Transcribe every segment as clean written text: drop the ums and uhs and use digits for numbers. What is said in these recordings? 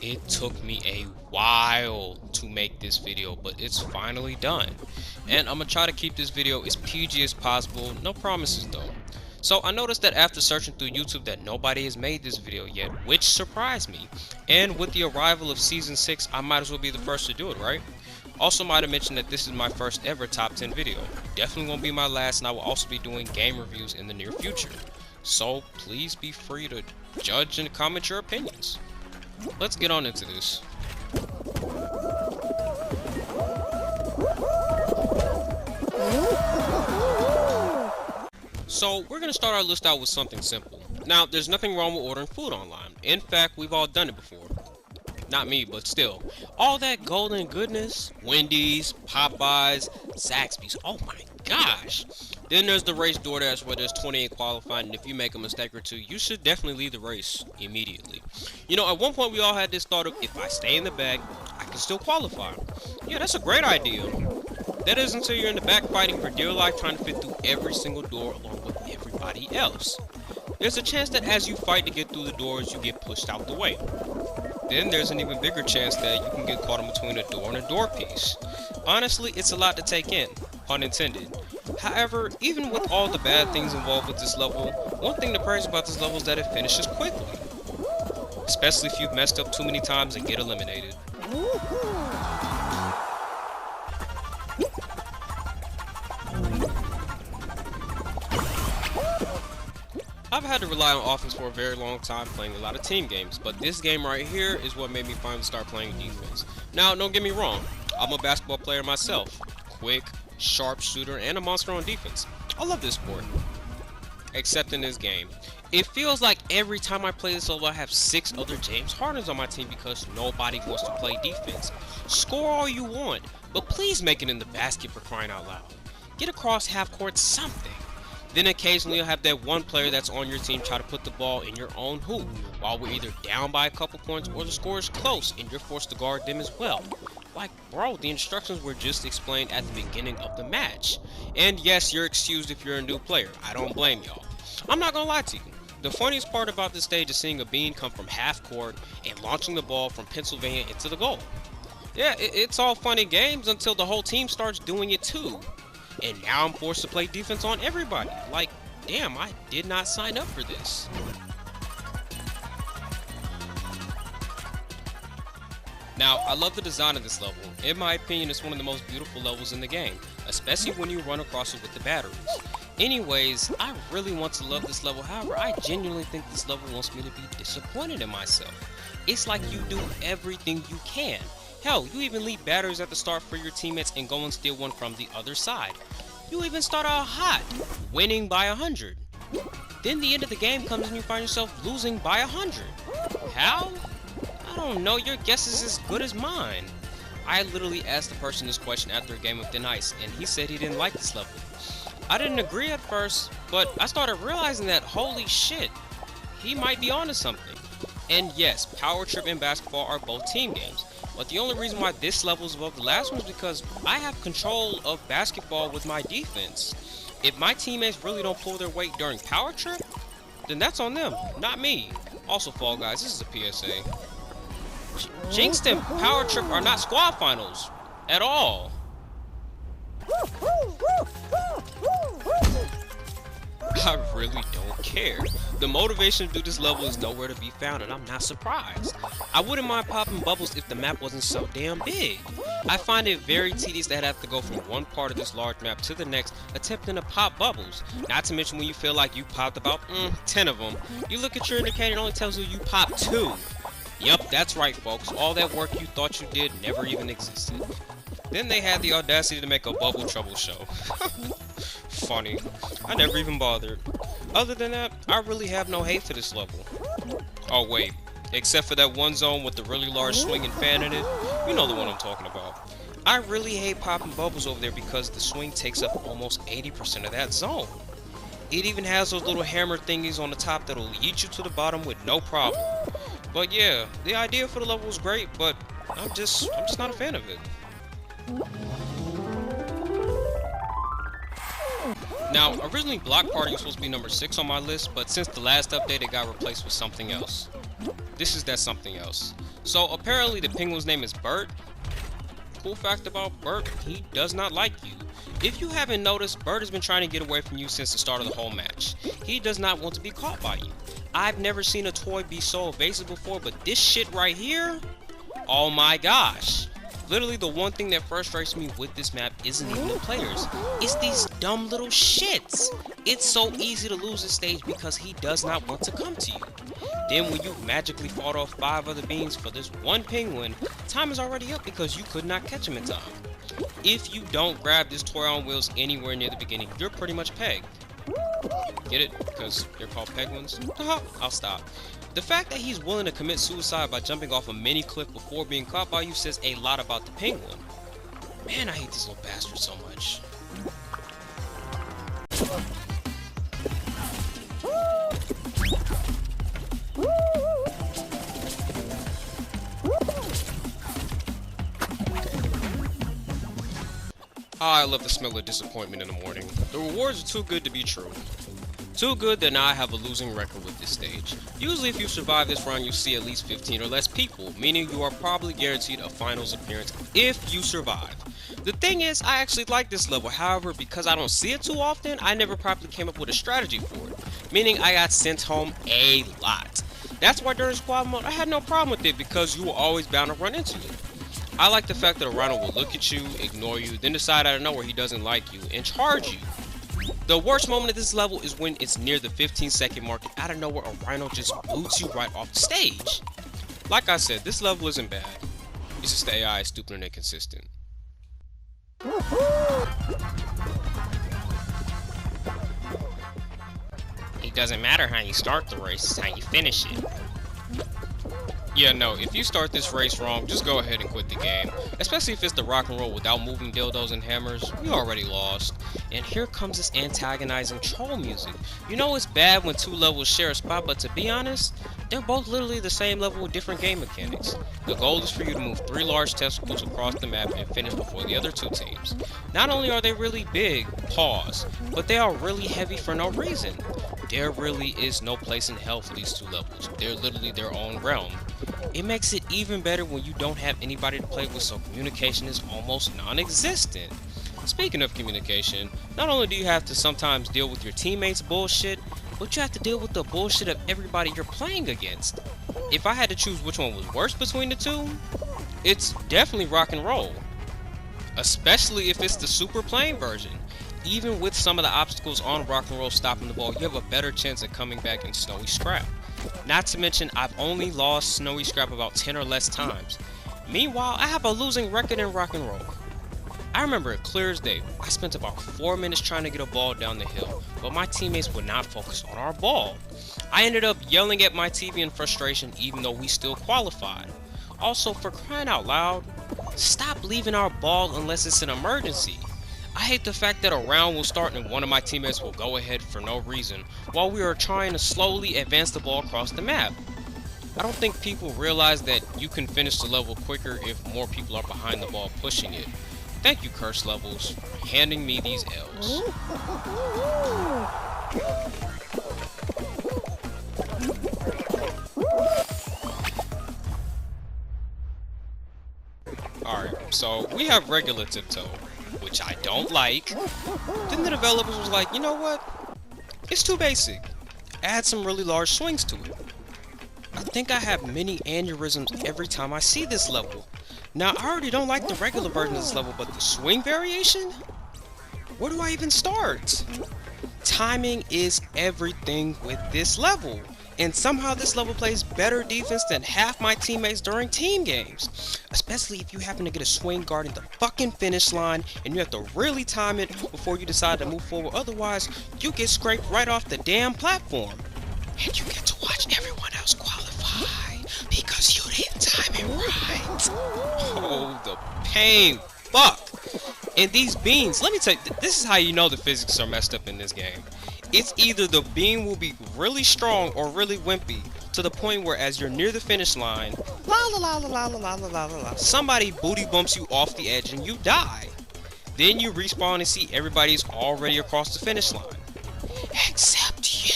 It took me a while to make this video, but it's finally done. And I'm gonna try to keep this video as PG as possible, no promises though. So I noticed that after searching through YouTube that nobody has made this video yet, which surprised me. And with the arrival of Season 6, I might as well be the first to do it, right? Also might have mentioned that this is my first ever top 10 video. Definitely won't be my last, and I will also be doing game reviews in the near future. So please be free to judge and comment your opinions. Let's get on into this. So we're going to start our list out with something simple. Now, there's nothing wrong with ordering food online. In fact, we've all done it before. Not me, but still. All that golden goodness, Wendy's, Popeyes, Zaxby's, oh my gosh. Then there's the race DoorDash where there's 28 qualified, and if you make a mistake or two, you should definitely leave the race immediately. You know, at one point we all had this thought of, if I stay in the back, I can still qualify. Yeah, that's a great idea. That is until you're in the back fighting for dear life, trying to fit through every single door along with everybody else. There's a chance that as you fight to get through the doors, you get pushed out the way. Then there's an even bigger chance that you can get caught in between a door and a door piece. Honestly, it's a lot to take in, pun intended. However, even with all the bad things involved with this level, one thing to praise about this level is that it finishes quickly. Especially if you've messed up too many times and get eliminated. I've had to rely on offense for a very long time playing a lot of team games, but this game right here is what made me finally start playing defense. Now, don't get me wrong, I'm a basketball player myself. Quick, sharp shooter, and a monster on defense. I love this sport. Except in this game. It feels like every time I play this level I have 6 other James Hardens on my team because nobody wants to play defense. Score all you want, but please make it in the basket for crying out loud. Get across half court something. Then occasionally you'll have that one player that's on your team try to put the ball in your own hoop while we're either down by a couple points or the score is close and you're forced to guard them as well. Like, bro, the instructions were just explained at the beginning of the match. And yes, you're excused if you're a new player. I don't blame y'all. I'm not gonna lie to you. The funniest part about this stage is seeing a bean come from half court and launching the ball from Pennsylvania into the goal. Yeah, it's all fun and games until the whole team starts doing it too. And now I'm forced to play defense on everybody. Like, damn, I did not sign up for this. Now, I love the design of this level. In my opinion, it's one of the most beautiful levels in the game, especially when you run across it with the batteries. Anyways, I really want to love this level, however, I genuinely think this level wants me to be disappointed in myself. It's like you do everything you can. Hell, you even leave batteries at the start for your teammates and go and steal one from the other side. You even start out hot, winning by 100. Then the end of the game comes and you find yourself losing by 100. How? I don't know, your guess is as good as mine. I literally asked the person this question after a game of Thin Ice, and he said he didn't like this level. I didn't agree at first, but I started realizing that, holy shit, he might be onto something. And yes, Power Trip and basketball are both team games. But the only reason why this level is above the last one is because I have control of basketball with my defense. If my teammates really don't pull their weight during Power Trip, then that's on them, not me. Also, Fall Guys, this is a PSA. Jinxed and Power Trip are not squad finals at all. I really don't care. The motivation to do this level is nowhere to be found, and I'm not surprised. I wouldn't mind popping bubbles if the map wasn't so damn big. I find it very tedious that I have to go from one part of this large map to the next attempting to pop bubbles. Not to mention when you feel like you popped about 10 of them. You look at your indicator, it only tells you you popped 2. Yup, that's right folks, all that work you thought you did never even existed. Then they had the audacity to make a bubble trouble show. Funny. I never even bothered. Other than that, I really have no hate for this level. Oh wait, except for that one zone with the really large swinging fan in it. You know the one I'm talking about. I really hate popping bubbles over there because the swing takes up almost 80% of that zone. It even has those little hammer thingies on the top that'll yeet you to the bottom with no problem. But yeah, the idea for the level was great, but I'm just not a fan of it. Now, originally Block Party was supposed to be number 6 on my list, but since the last update it got replaced with something else. This is that something else. So apparently the penguin's name is Bert. Cool fact about Bert, he does not like you. If you haven't noticed, Bert has been trying to get away from you since the start of the whole match. He does not want to be caught by you. I've never seen a toy be so evasive before, but this shit right here, oh my gosh. Literally the one thing that frustrates me with this map isn't even the players, it's these dumb little shits. It's so easy to lose this stage because he does not want to come to you. Then when you magically fought off 5 other beans for this one penguin, time is already up because you could not catch him in time. If you don't grab this toy on wheels anywhere near the beginning, you're pretty much pegged. Get it? Because they're called penguins? Haha, I'll stop. The fact that he's willing to commit suicide by jumping off a mini cliff before being caught by you says a lot about the penguin. Man, I hate these little bastards so much. I love the smell of disappointment in the morning. The rewards are too good to be true. Too good that now I have a losing record with this stage. Usually if you survive this round you see at least 15 or less people, meaning you are probably guaranteed a finals appearance if you survive. The thing is, I actually like this level, however, because I don't see it too often, I never properly came up with a strategy for it, meaning I got sent home a lot. That's why during squad mode I had no problem with it because you were always bound to run into it. I like the fact that a rhino will look at you, ignore you, then decide out of nowhere he doesn't like you, and charge you. The worst moment of this level is when it's near the 15-second mark and out of nowhere a rhino just boots you right off the stage. Like I said, this level isn't bad. It's just the AI is stupid and inconsistent. It doesn't matter how you start the race, it's how you finish it. Yeah, no, if you start this race wrong, just go ahead and quit the game. Especially if it's the rock and roll without moving dildos and hammers, you already lost. And here comes this antagonizing troll music. You know it's bad when 2 levels share a spot, but to be honest, they're both literally the same level with different game mechanics. The goal is for you to move 3 large testicles across the map and finish before the other 2 teams. Not only are they really big, pause, but they are really heavy for no reason. There really is no place in hell for these 2 levels. They're literally their own realm. It makes it even better when you don't have anybody to play with, so communication is almost non-existent. Speaking of communication, not only do you have to sometimes deal with your teammates' bullshit, but you have to deal with the bullshit of everybody you're playing against. If I had to choose which one was worse between the 2, it's definitely rock and roll. Especially if it's the super plain version. Even with some of the obstacles on rock and roll stopping the ball, you have a better chance of coming back in snowy scrap. Not to mention, I've only lost snowy scrap about 10 or less times. Meanwhile, I have a losing record in rock and roll. I remember it clear as day. I spent about 4 minutes trying to get a ball down the hill, but my teammates would not focus on our ball. I ended up yelling at my TV in frustration even though we still qualified. Also, for crying out loud, stop leaving our ball unless it's an emergency. I hate the fact that a round will start and one of my teammates will go ahead for no reason while we are trying to slowly advance the ball across the map. I don't think people realize that you can finish the level quicker if more people are behind the ball pushing it. Thank you, curse levels, for handing me these L's. Alright, so we have regular tiptoe, which I don't like. Then the developers was like, you know what? It's too basic. Add some really large swings to it. I think I have many aneurysms every time I see this level. Now, I already don't like the regular version of this level, but the swing variation? Where do I even start? Timing is everything with this level. And somehow this level plays better defense than half my teammates during team games. Especially if you happen to get a swing guarding the fucking finish line and you have to really time it before you decide to move forward. Otherwise, you get scraped right off the damn platform. And you get to watch everyone else qualify because you didn't time it right. Oh, the pain. Fuck. And these beans, let me tell you, this is how you know the physics are messed up in this game. It's either the beam will be really strong or really wimpy, to the point where as you're near the finish line, somebody booty bumps you off the edge and you die. Then you respawn and see everybody's already across the finish line. Except you.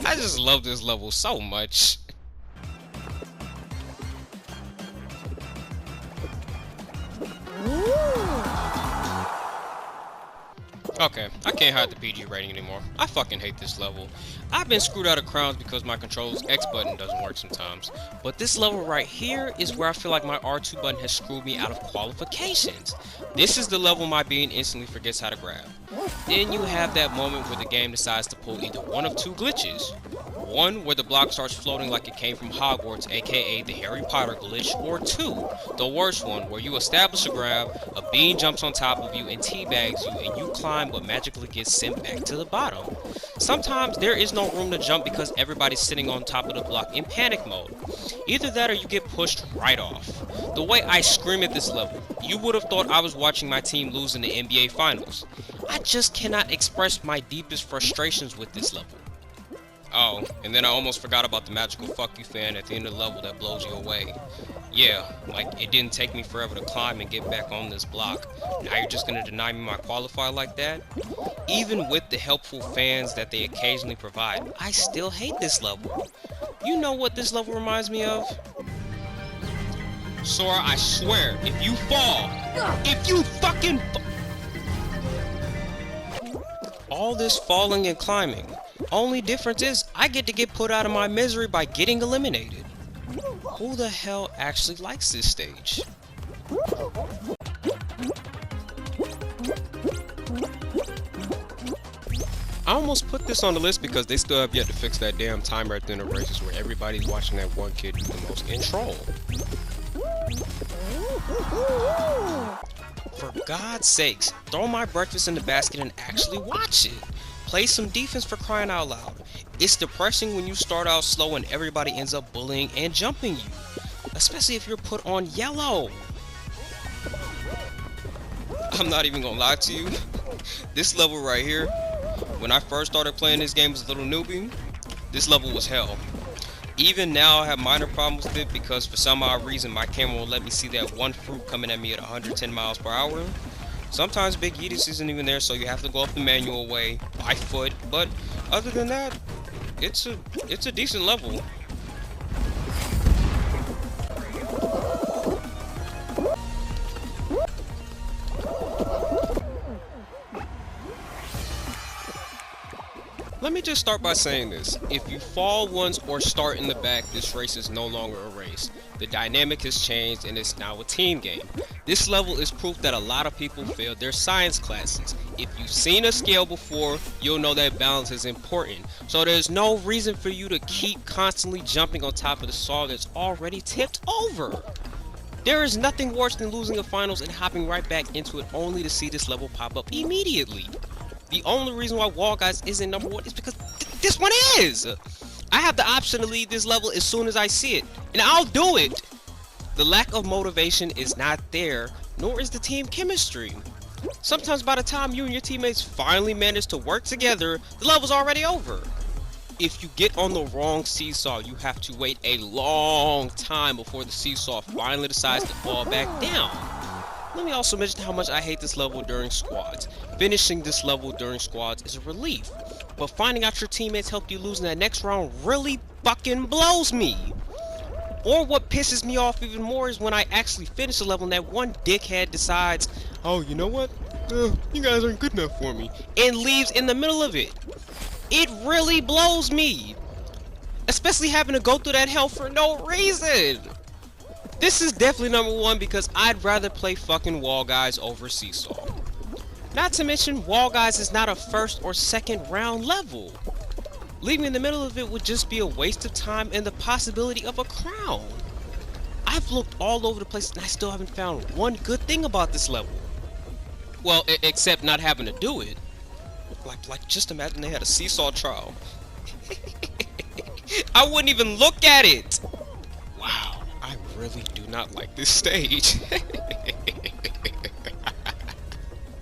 I just love this level so much. Okay, I can't hide the PG rating anymore. I fucking hate this level. I've been screwed out of crowns because my controller's X button doesn't work sometimes. But this level right here is where I feel like my R2 button has screwed me out of qualifications. This is the level my being instantly forgets how to grab. Then you have that moment where the game decides to pull either one of two glitches. One, where the block starts floating like it came from Hogwarts, aka the Harry Potter glitch, or two, the worst one, where you establish a grab, a bean jumps on top of you and teabags you, and you climb but magically gets sent back to the bottom. Sometimes there is no room to jump because everybody's sitting on top of the block in panic mode. Either that or you get pushed right off. The way I scream at this level, you would have thought I was watching my team lose in the NBA Finals. I just cannot express my deepest frustrations with this level. Oh, and then I almost forgot about the magical fuck you fan at the end of the level that blows you away. Yeah, like it didn't take me forever to climb and get back on this block. Now you're just gonna deny me my qualifier like that? Even with the helpful fans that they occasionally provide, I still hate this level. You know what this level reminds me of? Sora, I swear, if you fall, if you fucking all this falling and climbing. Only difference is I get to get put out of my misery by getting eliminated. Who the hell actually likes this stage? I almost put this on the list because they still have yet to fix that damn timer at the end of races where everybody's watching that one kid do the most in troll. For God's sakes, throw my breakfast in the basket and actually watch it. Play some defense, for crying out loud. It's depressing when you start out slow and everybody ends up bullying and jumping you. Especially if you're put on yellow. I'm not even gonna lie to you. This level right here, when I first started playing this game as a little newbie, this level was hell. Even now I have minor problems with it because for some odd reason my camera won't let me see that one fruit coming at me at 110 miles per hour. Sometimes Big Yeetus isn't even there, so you have to go up the manual way by foot. But other than that, it's a decent level. Let me just start by saying this. If you fall once or start in the back, this race is no longer a race. The dynamic has changed and it's now a team game. This level is proof that a lot of people failed their science classes. If you've seen a scale before, you'll know that balance is important. So there's no reason for you to keep constantly jumping on top of the saw that's already tipped over. There is nothing worse than losing a finals and hopping right back into it only to see this level pop up immediately. The only reason why Wall Guys isn't number one is because this one is! I have the option to leave this level as soon as I see it, and I'll do it! The lack of motivation is not there, nor is the team chemistry. Sometimes by the time you and your teammates finally manage to work together, the level's already over. If you get on the wrong seesaw, you have to wait a long time before the seesaw finally decides to fall back down. Let me also mention how much I hate this level during squads. Finishing this level during squads is a relief, but finding out your teammates helped you lose in that next round really fucking blows me. Or what pisses me off even more is when I actually finish the level and that one dickhead decides, oh, you know what? You guys aren't good enough for me, and leaves in the middle of it. It really blows me. Especially having to go through that hell for no reason. This is definitely number one because I'd rather play fucking Wall Guys over Seesaw. Not to mention, Wall Guys is not a first or second round level. Leaving in the middle of it would just be a waste of time and the possibility of a crown. I've looked all over the place and I still haven't found one good thing about this level. Well, except not having to do it. Like just imagine they had a Seesaw trial. I wouldn't even look at it. Wow, I really do not like this stage.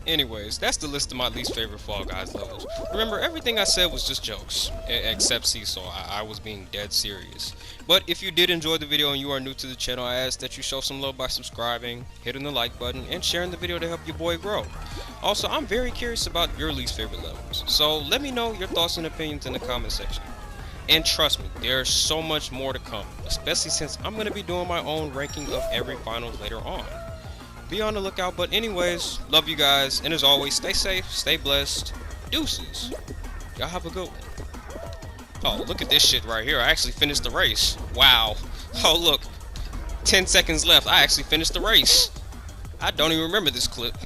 Anyways, that's the list of my least favorite Fall Guys levels. Remember, everything I said was just jokes, except Seesaw. I was being dead serious. But if you did enjoy the video and you are new to the channel, I ask that you show some love by subscribing, hitting the like button, and sharing the video to help your boy grow. Also, I'm very curious about your least favorite levels, so let me know your thoughts and opinions in the comment section. And trust me, there's so much more to come, especially since I'm going to be doing my own ranking of every finals later on. be on the lookout. But anyways, love you guys, and as always, stay safe, stay blessed. Deuces. Y'all have a good one. Oh, look at this shit right here. I actually finished the race. Wow. Oh, look. 10 seconds left. I actually finished the race. I don't even remember this clip.